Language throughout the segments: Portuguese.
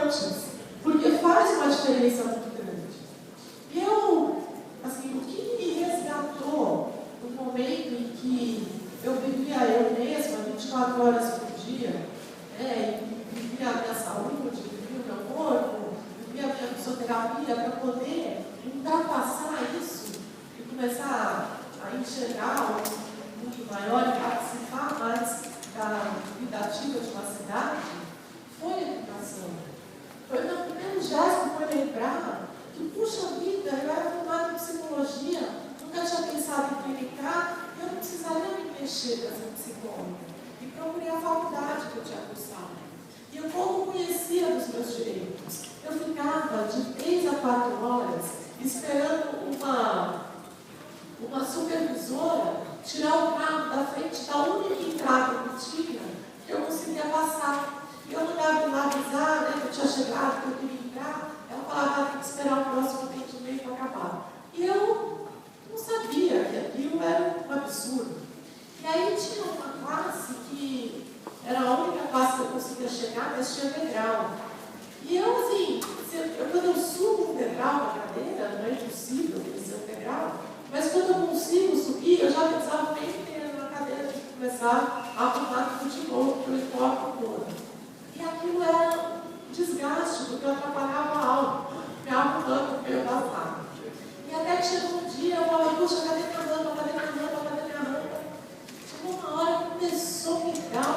antes, porque faz uma diferença muito grande. E eu, assim, o que me resgatou no momento em que eu vivia eu mesma 24 horas por dia, vivia a minha saúde, vivia o meu corpo, vivia a minha fisioterapia para poder ultrapassar isso e começar a enxergar um mundo maior e participar mais da vida ativa de uma cidade, foi a educação. Foi o meu primeiro gesto, foi lembrar que, puxa vida, eu era formada em psicologia, nunca tinha pensado em clinicar, eu não precisaria me mexer para ser psicóloga. E procurei a faculdade que eu tinha cursado. E eu pouco conhecia dos meus direitos. Eu ficava de 3 a 4 horas esperando uma supervisora tirar o carro da frente da única entrada que tinha, que eu conseguia passar. E eu mandava lá avisar, que eu tinha chegado, que eu queria entrar. Ela falava, tem que esperar o próximo atendimento para acabar. E eu não sabia que aquilo era um absurdo. E aí tinha uma classe que era a única classe que eu conseguia chegar, mas tinha degrau. E eu, assim, quando eu subo um degrau na cadeira, não é impossível descer um degrau, mas quando eu consigo subir, eu já pensava bem inteiro na cadeira de começar a arrumar tudo de novo, pelo corpo todo. E aquilo era um desgaste, porque eu atrapalhava a aula, me arrumando no meio da sala. E até que chegou um dia, eu falava, puxa, cadê minha rampa, cadê minha rampa, cadê minha rampa? Chegou uma hora que começou a me dar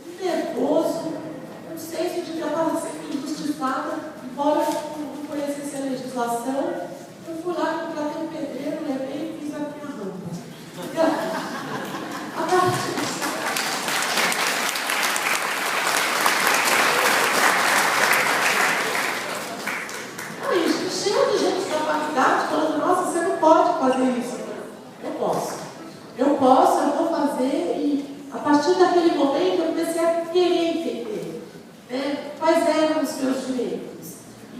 um nervoso, eu não sei se eu estava sendo injustiçada, embora eu não conhecesse a legislação. Eu fui lá, contratei um pedreiro, levei e fiz a minha rampa. Aí, cheio de gente da faculdade falando, nossa, você não pode fazer isso. Eu posso. Eu vou fazer e a partir daquele momento eu comecei a querer entender, quais eram os meus direitos.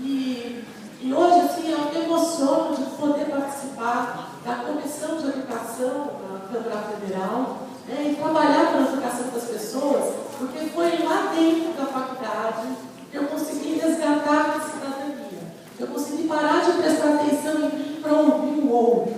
E hoje, assim, eu me emociono de poder participar da Comissão de Educação da Câmara Federal, e trabalhar pela educação das pessoas, porque foi lá dentro da faculdade que eu consegui resgatar a cidadania. Eu consegui parar de prestar atenção em mim para ouvir o outro.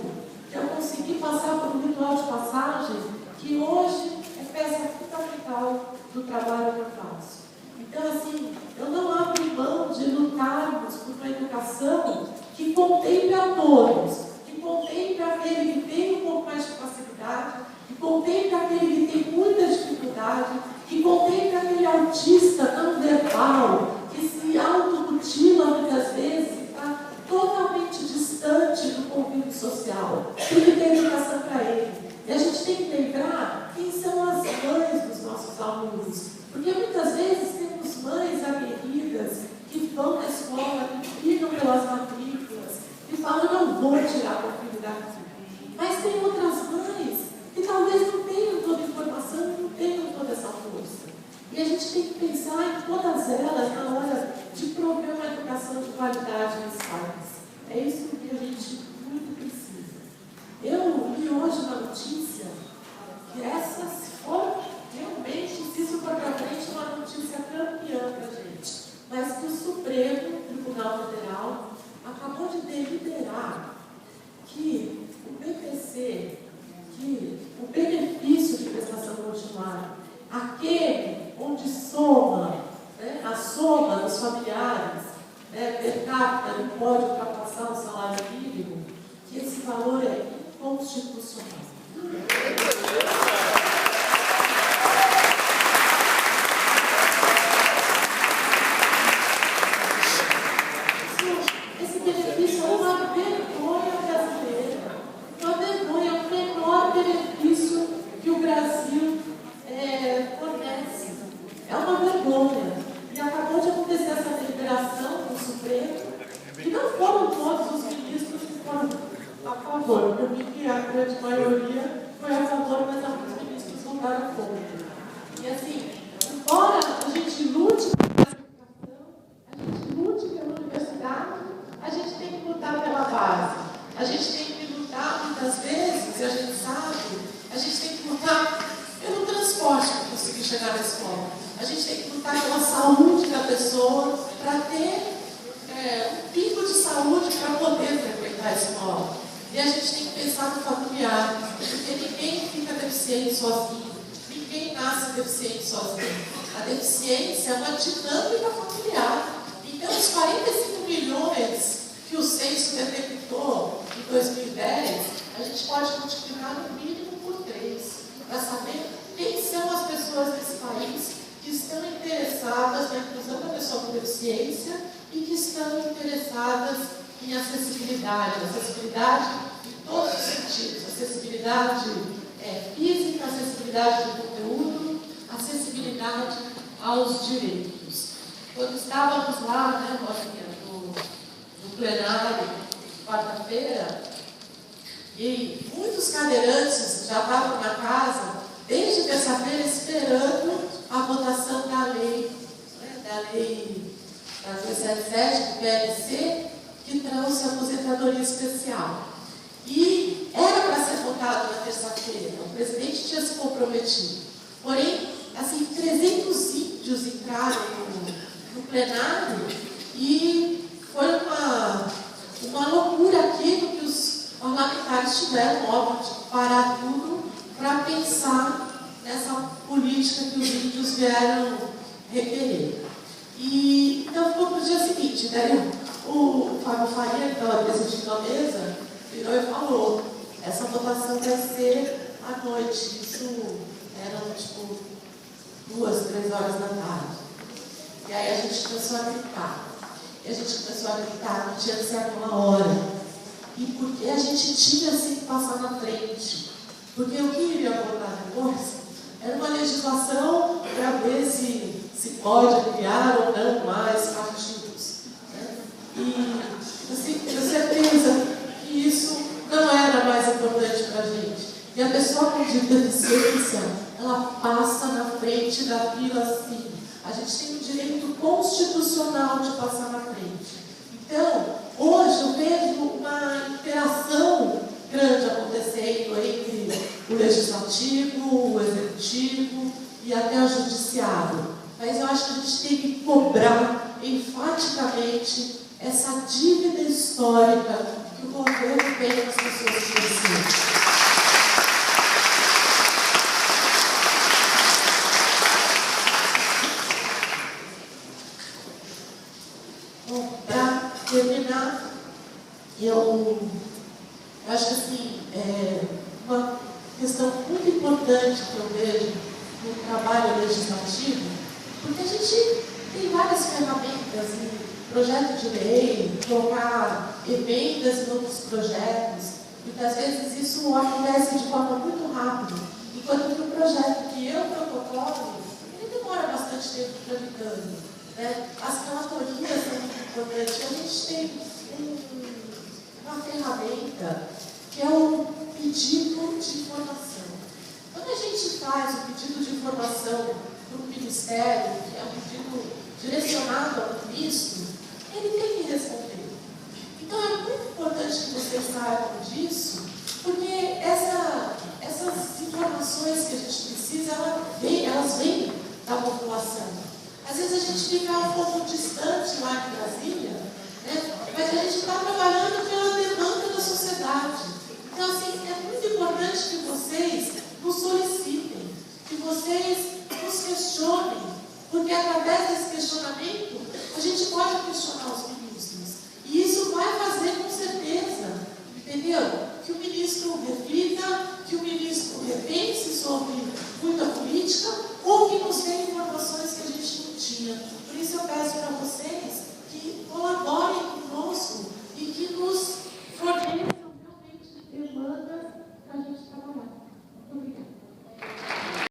Eu consegui passar por um ritual de passagem que hoje é peça fundamental do trabalho que eu faço. Então, assim, eu não abro mão de lutarmos por uma educação que contemple a todos, que contemple aquele que tem um pouco mais de facilidade, que contemple aquele que tem muita dificuldade, que contemple aquele autista não verbal, que se automutila muitas vezes e está totalmente distante do convívio social, porque tem educação para ele. E a gente tem que lembrar quem são as mães dos nossos alunos, porque muitas vezes temos mães aguerridas que vão na escola, que brigam pelas matrículas, que falam, não vou tirar meu filho daqui. Mas tem outras mães que talvez não tenham toda a informação, não tenham toda essa força. E a gente tem que pensar em todas elas na hora de prover uma educação de qualidade nos pais. É isso que a gente muito precisa. Eu li hoje na notícia que essas foram realmente, se isso for para frente, uma notícia campeã para a gente. Mas que o Supremo Tribunal Federal acabou de deliberar que o BPC, que o benefício de prestação continuada, aquele onde soma, a soma dos familiares, per capita não pode ultrapassar o salário mínimo, que esse valor é inconstitucional. Esse benefício é uma vergonha brasileira, uma vergonha, o menor benefício que o Brasil fornece. É uma vergonha. E acabou de acontecer essa deliberação do Supremo, e não foram todos os ministros que foram a favor. Por mim, que a grande maioria foi a favor, mas alguns ministros votaram contra. E assim, embora a gente lute pela educação, a gente lute pela universidade, a gente tem que lutar pela base. A gente tem que lutar, muitas vezes, e a gente sabe, a gente tem que lutar pelo transporte para conseguir chegar na escola. A a gente tem que lutar pela saúde da pessoa para ter um pico de saúde para poder frequentar a escola. E a gente tem que pensar no familiar, porque ninguém fica deficiente sozinho, ninguém nasce deficiente sozinho. A deficiência é uma dinâmica familiar. Então, os 45 milhões que o censo detectou em 2010, a gente pode multiplicar no mínimo por 3, para saber quem são as pessoas desse país que estão interessadas na inclusão da pessoa com deficiência e que estão interessadas em acessibilidade em todos os sentidos, acessibilidade física, acessibilidade do conteúdo, acessibilidade aos direitos. Quando estávamos lá, né, no plenário, quarta-feira, e muitos cadeirantes já estavam na casa, desde terça-feira, esperando a votação da lei, da lei 377 do PLC, que trouxe a aposentadoria especial. E era para ser votado na terça-feira, o presidente tinha se comprometido. Porém, assim, 300 índios entraram no plenário e foi uma loucura aquilo que os parlamentares tiveram, óbvio, de parar tudo para pensar nessa política que os índios vieram requerer. E então ficou para o dia seguinte, né? O Fábio Faria, que estava presidindo a mesa, virou e falou: essa votação vai ser à noite. Isso eram tipo 2, 3 horas da tarde. E aí a gente começou a gritar. E a gente começou a gritar, não tinha que ser aquela hora. E porque a gente tinha assim que passar na frente. Porque o que iria votar depois era uma legislação para ver se pode criar ou não mais partidos. Né? E assim, tenho certeza que isso não era mais importante para a gente. E a pessoa com deficiência, ela passa na frente da fila assim. A gente tem o direito constitucional de passar na frente. Então, hoje eu vejo uma interação grande acontecendo entre o legislativo, o executivo e até o judiciário. Mas eu acho que a gente tem que cobrar enfaticamente essa dívida histórica que o governo tem com as pessoas que precisam. Para terminar, eu acho que assim, uma questão muito importante que eu vejo no trabalho legislativo, porque a gente tem várias ferramentas, projeto de lei, colocar emendas em outros projetos. Muitas vezes isso acontece de forma muito rápida, enquanto que o projeto que eu protocolo, ele demora bastante tempo tramitando. Né? As relatorias são muito importantes. A gente tem uma ferramenta que é o pedido de informação. Quando a gente faz o pedido de informação para o Ministério, que é um pedido direcionado ao ministro, ele tem que responder. Então é muito importante que vocês saibam disso, porque essas informações que a gente precisa, elas vêm da população. Às vezes a gente fica um pouco distante lá em Brasília, né? Mas a gente está trabalhando pela demanda da sociedade. Então, assim, é muito importante que vocês nos solicitem, que vocês nos questionem, porque através desse questionamento a gente pode questionar os ministros. E isso vai fazer com certeza, entendeu? Que o ministro reflita, que o ministro repense sobre muita política, ou que nos dê informações que a gente não tinha. Por isso eu peço para vocês que colaborem conosco e que nos forneçam realmente demandas para a gente trabalhar. Muito obrigada.